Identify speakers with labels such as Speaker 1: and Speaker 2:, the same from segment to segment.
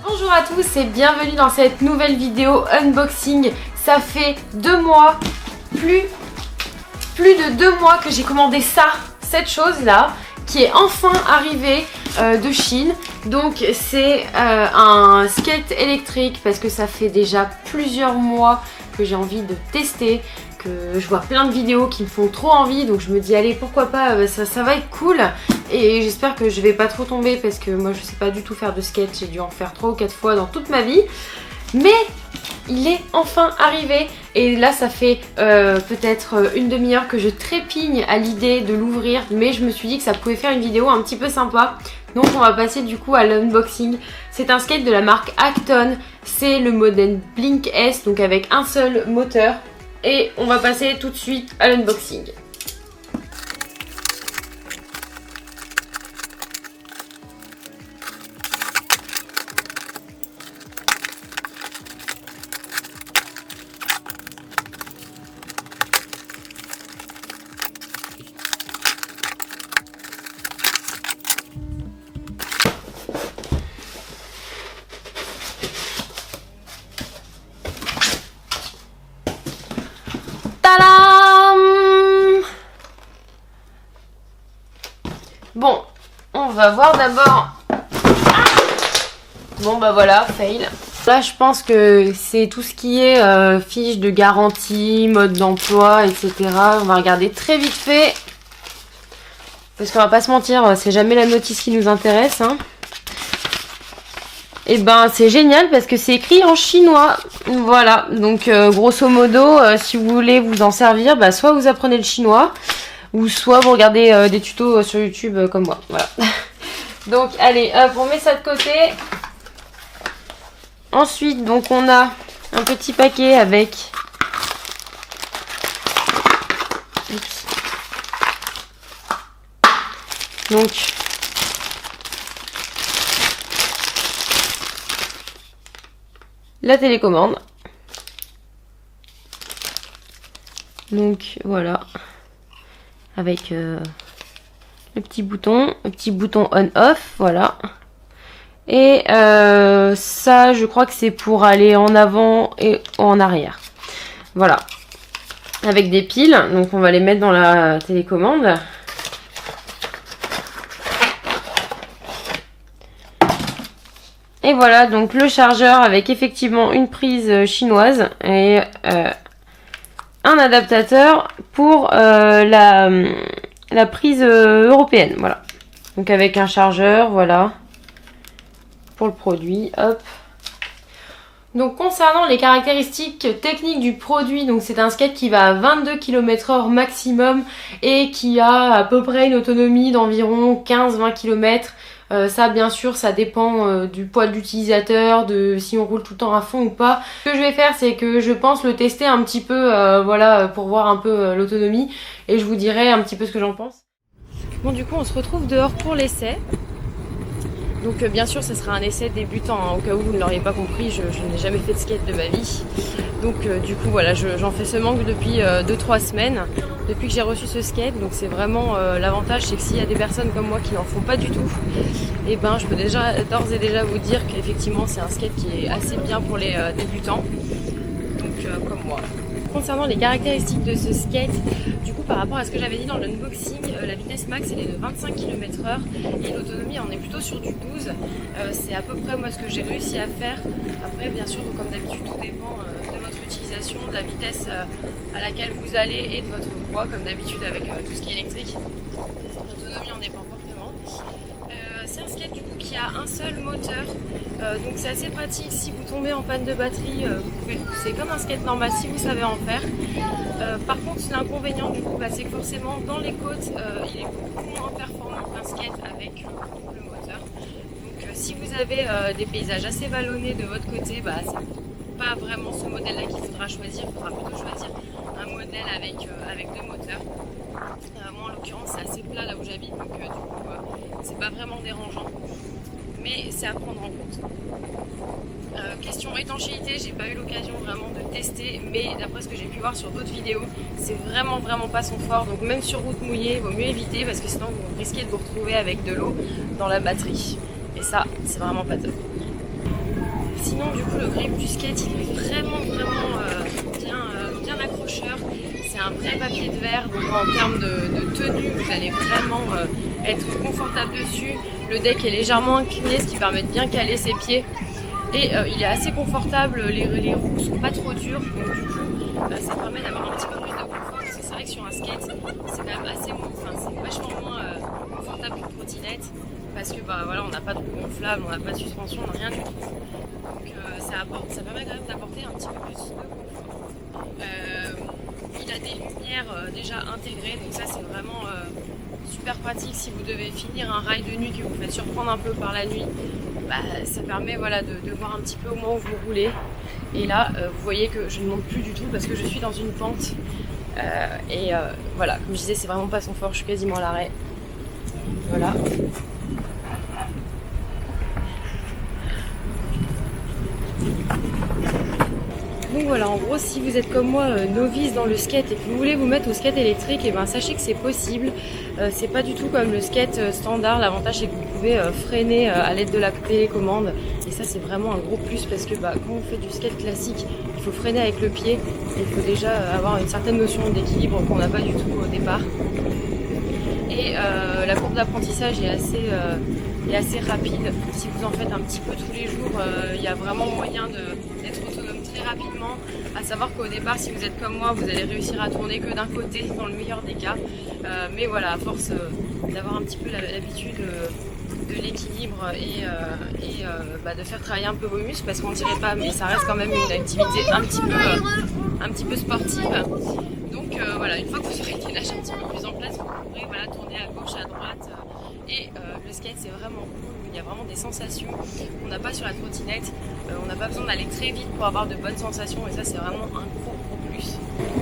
Speaker 1: Bonjour à tous et bienvenue dans cette nouvelle vidéo unboxing. Ça fait 2 mois, plus de 2 mois que j'ai commandé cette chose là qui est enfin arrivée de Chine. Donc c'est un skate électrique parce que ça fait déjà plusieurs mois que j'ai envie de tester, que je vois plein de vidéos qui me font trop envie, donc je me dis allez pourquoi pas, ça va être cool. Et j'espère que je vais pas trop tomber parce que moi je sais pas du tout faire de skate, j'ai dû en faire 3 ou 4 fois dans toute ma vie. Mais il est enfin arrivé et là ça fait peut-être une demi-heure que je trépigne à l'idée de l'ouvrir, mais je me suis dit que ça pouvait faire une vidéo un petit peu sympa. Donc on va passer du coup à l'unboxing. C'est un skate de la marque Acton, c'est le modèle Blink S, donc avec un seul moteur. Et on va passer tout de suite à l'unboxing. Bon, on va voir d'abord. Bon bah voilà, fail. Là je pense que c'est tout ce qui est fiche de garantie, mode d'emploi, etc. On va regarder très vite fait. Parce qu'on va pas se mentir, c'est jamais la notice qui nous intéresse. Hein. Et ben c'est génial parce que c'est écrit en chinois. Voilà, donc grosso modo, si vous voulez vous en servir, bah, soit vous apprenez le chinois, ou soit vous regardez des tutos sur YouTube comme moi. Voilà. Donc allez, hop, on met ça de côté. Ensuite, donc on a un petit paquet avec donc la télécommande. Donc voilà. Avec le petit bouton on-off, voilà. Et ça, je crois que c'est pour aller en avant et en arrière. Voilà. Avec des piles, donc on va les mettre dans la télécommande. Et voilà, donc le chargeur avec effectivement une prise chinoise et un adaptateur pour la prise européenne, voilà. Donc avec un chargeur, voilà, pour le produit, hop. Donc concernant les caractéristiques techniques du produit, donc c'est un skate qui va à 22 km/h maximum et qui a à peu près une autonomie d'environ 15-20 km. Ça bien sûr ça dépend du poids de l'utilisateur, de si on roule tout le temps à fond ou pas. Ce que je vais faire c'est que je pense le tester un petit peu voilà, pour voir un peu l'autonomie et je vous dirai un petit peu ce que j'en pense. Bon du coup on se retrouve dehors pour l'essai. Donc bien sûr ce sera un essai débutant, hein, au cas où vous ne l'auriez pas compris, je n'ai jamais fait de skate de ma vie. Donc du coup voilà, j'en fais seulement que depuis 2-3 semaines, depuis que j'ai reçu ce skate. Donc c'est vraiment l'avantage, c'est que s'il y a des personnes comme moi qui n'en font pas du tout, et ben je peux déjà d'ores et déjà vous dire qu'effectivement c'est un skate qui est assez bien pour les débutants, donc comme moi. Concernant les caractéristiques de ce skate, du coup par rapport à ce que j'avais dit dans l'unboxing, la vitesse max elle est de 25 km/h et l'autonomie on est plutôt sur du 12. C'est à peu près moi ce que j'ai réussi à faire. Après bien sûr comme d'habitude tout dépend de votre l'utilisation, de la vitesse à laquelle vous allez et de votre poids, comme d'habitude avec tout ce qui est électrique. L'autonomie en dépend fortement. C'est un skate du coup qui a un seul moteur, donc c'est assez pratique. Si vous tombez en panne de batterie, vous pouvez le pousser comme un skate normal si vous savez en faire. Par contre, l'inconvénient du coup, c'est que forcément dans les côtes, il est beaucoup moins performant qu'un skate avec le moteur. Donc si vous avez des paysages assez vallonnés de votre côté, c'est pas vraiment ce modèle-là qu'il faudra choisir. Il faudra plutôt choisir un modèle avec deux moteurs. Moi en l'occurrence c'est assez plat là où j'habite, donc du coup c'est pas vraiment dérangeant, mais c'est à prendre en compte. Question étanchéité, j'ai pas eu l'occasion vraiment de tester, mais d'après ce que j'ai pu voir sur d'autres vidéos, c'est vraiment pas son fort, donc même sur route mouillée, il vaut mieux éviter parce que sinon vous risquez de vous retrouver avec de l'eau dans la batterie, et ça c'est vraiment pas top. Sinon du coup le grip du skate il est vraiment bien accrocheur. C'est un vrai papier de verre, donc en termes de tenue, vous allez vraiment être confortable dessus. Le deck est légèrement incliné, ce qui permet de bien caler ses pieds. Et il est assez confortable, les roues sont pas trop dures, donc du coup ça permet d'avoir un petit peu plus de confort. Parce que c'est vrai que sur un skate, c'est quand même assez c'est vachement moins confortable qu'une trottinette. Parce que voilà, on n'a pas de roue gonflable, on n'a pas de suspension, on n'a rien du tout. Donc ça permet quand même d'apporter un petit peu plus de confort. Il a des lumières déjà intégrées, donc ça c'est vraiment super pratique si vous devez finir un rail de nuit, que vous faites surprendre un peu par la nuit. Ça permet de voir un petit peu au moment où vous roulez. Et là vous voyez que je ne monte plus du tout parce que je suis dans une pente. Voilà, comme je disais, c'est vraiment pas son fort, je suis quasiment à l'arrêt. Voilà. Donc voilà, en gros, si vous êtes comme moi novice dans le skate et que vous voulez vous mettre au skate électrique, et sachez que c'est possible. C'est pas du tout comme le skate standard. L'avantage c'est que vous pouvez freiner à l'aide de la télécommande. Et ça c'est vraiment un gros plus parce que quand on fait du skate classique, il faut freiner avec le pied. Il faut déjà avoir une certaine notion d'équilibre qu'on n'a pas du tout au départ. Et la courbe d'apprentissage est assez rapide. Si vous en faites un petit peu tous les jours, il y a vraiment moyen d'être autonome très rapidement. À savoir qu'au départ, si vous êtes comme moi, vous allez réussir à tourner que d'un côté dans le meilleur des cas. Mais voilà, à force d'avoir un petit peu l'habitude de l'équilibre et de faire travailler un peu vos muscles, parce qu'on dirait pas, mais ça reste quand même une activité un petit peu sportive. Donc voilà, une fois que vous aurez le gainage un petit peu plus en place, vous pourrez tourner à gauche, à droite. Et le skate c'est vraiment cool, il y a vraiment des sensations qu'on n'a pas sur la trottinette. On n'a pas besoin d'aller très vite pour avoir de bonnes sensations, et ça c'est vraiment un gros plus.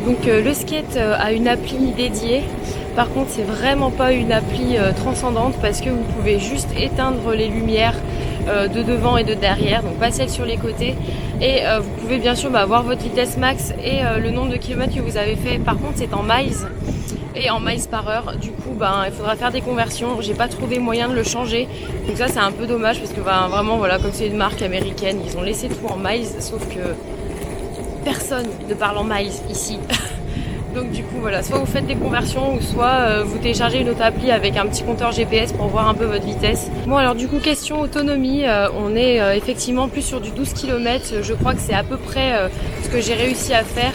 Speaker 1: Donc le skate a une appli dédiée. Par contre c'est vraiment pas une appli transcendante, parce que vous pouvez juste éteindre les lumières de devant et de derrière, donc pas celles sur les côtés. Et vous pouvez bien sûr voir votre vitesse max et le nombre de kilomètres que vous avez fait. Par contre c'est en miles et en miles par heure. Du coup il faudra faire des conversions. J'ai pas trouvé moyen de le changer, donc ça c'est un peu dommage, parce que vraiment comme c'est une marque américaine, ils ont laissé tout en miles, sauf que personne ne parle en miles ici. Donc du coup voilà, soit vous faites des conversions, ou soit vous téléchargez une autre appli avec un petit compteur GPS pour voir un peu votre vitesse. Bon alors du coup, question autonomie, on est effectivement plus sur du 12 km, je crois que c'est à peu près ce que j'ai réussi à faire.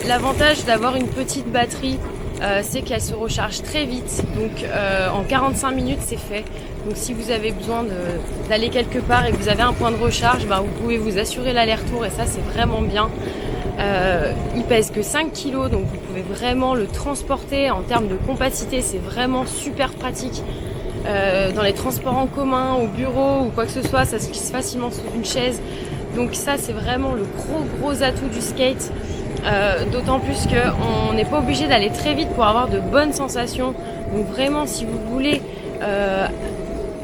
Speaker 1: L'avantage d'avoir une petite batterie, c'est qu'elle se recharge très vite, donc en 45 minutes c'est fait. Donc si vous avez besoin d'aller quelque part et que vous avez un point de recharge, vous pouvez vous assurer l'aller-retour, et ça c'est vraiment bien. Il pèse que 5 kg, donc vous pouvez vraiment le transporter. En termes de compacité, c'est vraiment super pratique. Dans les transports en commun, au bureau ou quoi que ce soit, ça se glisse facilement sous une chaise. Donc ça c'est vraiment le gros atout du skate. D'autant plus qu'on n'est pas obligé d'aller très vite pour avoir de bonnes sensations. Donc vraiment, si vous voulez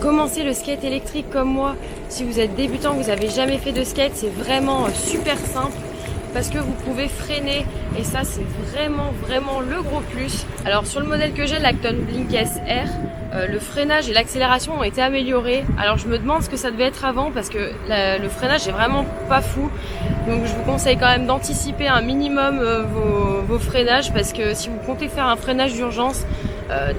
Speaker 1: commencer le skate électrique comme moi, si vous êtes débutant, vous n'avez jamais fait de skate, c'est vraiment super simple, parce que vous pouvez freiner, et ça c'est vraiment le gros plus. Alors sur le modèle que j'ai, l'Acton Blink SR, le freinage et l'accélération ont été améliorés. Alors je me demande ce que ça devait être avant, parce que le freinage est vraiment pas fou. Donc je vous conseille quand même d'anticiper un minimum vos freinages, parce que si vous comptez faire un freinage d'urgence,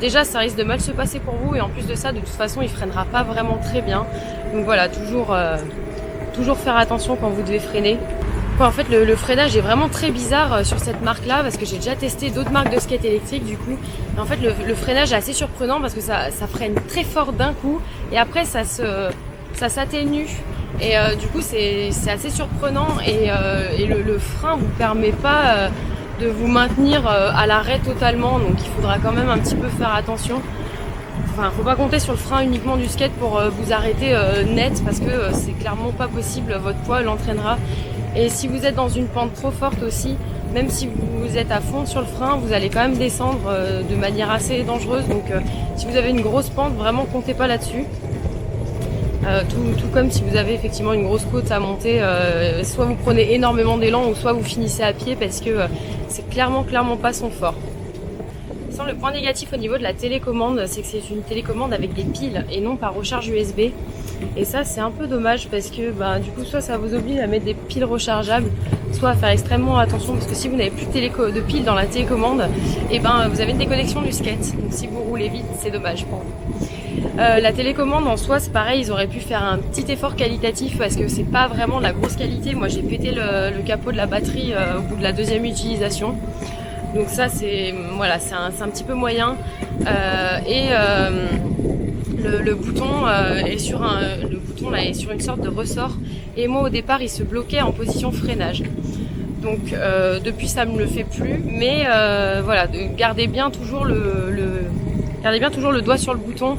Speaker 1: déjà ça risque de mal se passer pour vous, et en plus de ça, de toute façon il freinera pas vraiment très bien. Donc voilà, toujours faire attention quand vous devez freiner. Ouais, en fait le freinage est vraiment très bizarre sur cette marque là parce que j'ai déjà testé d'autres marques de skate électriques du coup. Et en fait le freinage est assez surprenant parce que ça freine très fort d'un coup et après ça s'atténue et du coup c'est assez surprenant et le frein vous permet pas de vous maintenir à l'arrêt totalement, donc il faudra quand même un petit peu faire attention. Enfin, faut pas compter sur le frein uniquement du skate pour vous arrêter net parce que c'est clairement pas possible, votre poids l'entraînera. Et si vous êtes dans une pente trop forte aussi, même si vous êtes à fond sur le frein, vous allez quand même descendre de manière assez dangereuse. Donc si vous avez une grosse pente, vraiment comptez pas là-dessus. Tout comme si vous avez effectivement une grosse côte à monter, soit vous prenez énormément d'élan ou soit vous finissez à pied parce que c'est clairement pas son fort. Le point négatif au niveau de la télécommande, c'est que c'est une télécommande avec des piles et non par recharge USB. Et ça c'est un peu dommage parce que du coup soit ça vous oblige à mettre des piles rechargeables, soit à faire extrêmement attention parce que si vous n'avez plus de piles dans la télécommande, et vous avez une déconnexion du skate. Donc si vous roulez vite, c'est dommage pour vous. La télécommande en soi c'est pareil, ils auraient pu faire un petit effort qualitatif parce que c'est pas vraiment de la grosse qualité. Moi j'ai pété le capot de la batterie au bout de la deuxième utilisation. Donc ça c'est un petit peu moyen le bouton est sur une sorte de ressort et moi au départ il se bloquait en position freinage. Donc depuis ça me le fait plus, mais gardez bien toujours le doigt sur le bouton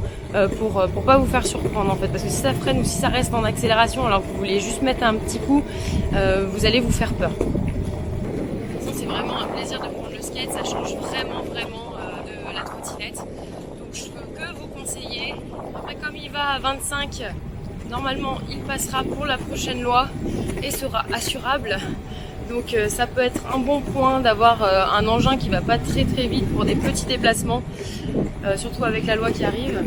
Speaker 1: pour pas vous faire surprendre en fait, parce que si ça freine ou si ça reste en accélération alors que vous voulez juste mettre un petit coup, vous allez vous faire peur. C'est vraiment un plaisir de prendre le skate, ça change vraiment de la trottinette. Donc je peux que vous conseiller. Après comme il va à 25, normalement il passera pour la prochaine loi et sera assurable. Donc ça peut être un bon point d'avoir un engin qui va pas très vite pour des petits déplacements, surtout avec la loi qui arrive.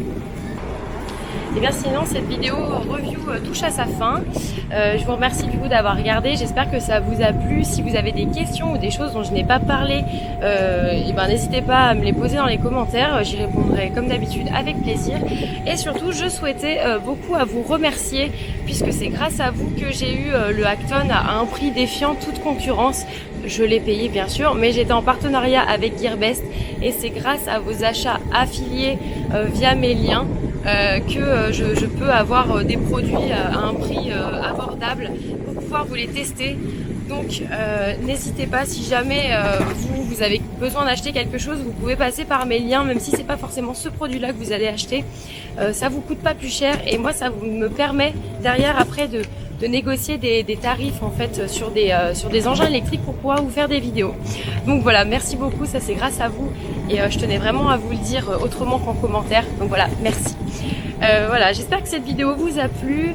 Speaker 1: Et bien sinon cette vidéo review touche à sa fin. Je vous remercie du coup d'avoir regardé, j'espère que ça vous a plu. Si vous avez des questions ou des choses dont je n'ai pas parlé, n'hésitez pas à me les poser dans les commentaires, j'y répondrai comme d'habitude avec plaisir. Et surtout je souhaitais beaucoup à vous remercier puisque c'est grâce à vous que j'ai eu le Hackton à un prix défiant toute concurrence. Je l'ai payé bien sûr, mais j'étais en partenariat avec Gearbest et c'est grâce à vos achats affiliés via mes liens que je peux avoir des produits à un prix abordable pour pouvoir vous les tester. Donc n'hésitez pas, si jamais vous avez besoin d'acheter quelque chose, vous pouvez passer par mes liens, même si c'est pas forcément ce produit là que vous allez acheter. Ça vous coûte pas plus cher et moi ça me permet derrière après de négocier des tarifs en fait sur des engins électriques pour pouvoir vous faire des vidéos. Donc voilà, merci beaucoup, ça c'est grâce à vous et je tenais vraiment à vous le dire autrement qu'en commentaire. Donc voilà, merci. J'espère que cette vidéo vous a plu.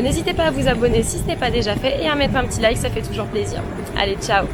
Speaker 1: N'hésitez pas à vous abonner si ce n'est pas déjà fait et à mettre un petit like, ça fait toujours plaisir. Allez, ciao!